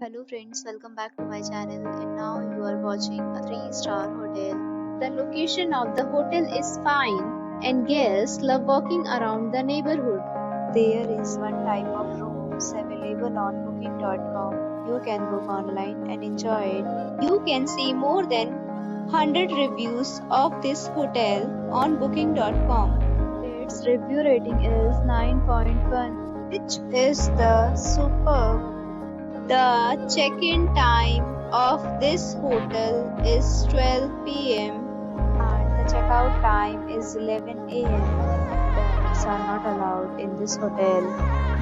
Hello friends, welcome back to my channel and now you are watching a 3-star hotel. The location of the hotel is fine and guests love walking around the neighborhood. There is one type of rooms available on booking.com. You can book online and enjoy it. You can see more than 100 reviews of this hotel on booking.com. Its review rating is 9.1, which is the superb. The check-in time of this hotel is 12 p.m. and the checkout time is 11 a.m. Pets are not allowed in this hotel.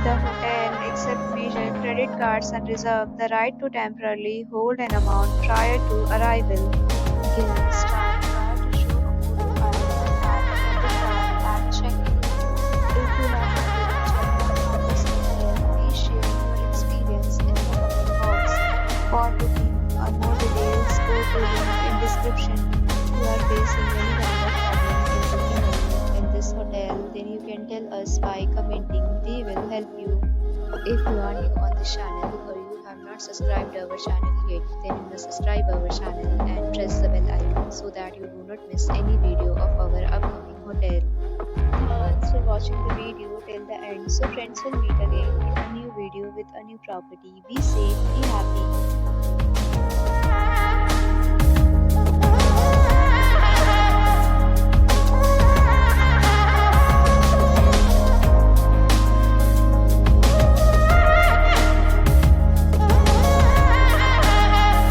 The hotel accepts major credit cards and reserves the right to temporarily hold an amount prior to arrival. Guests are required to show a photo ID and credit card at check-in. If you have already checked in on this hotel, please share your experience in the comment box. For booking or more details, go to link in description. If you are facing any kind of problem in booking in this hotel, then you can tell us by commenting. We will help you. If you are new on this channel or you have not subscribed our channel yet, then you must subscribe our channel and press the bell icon so that you do not miss any video of our upcoming hotel. Thanks for watching the video till the end. So friends, will meet again in a new video with a new property. Be safe, be happy.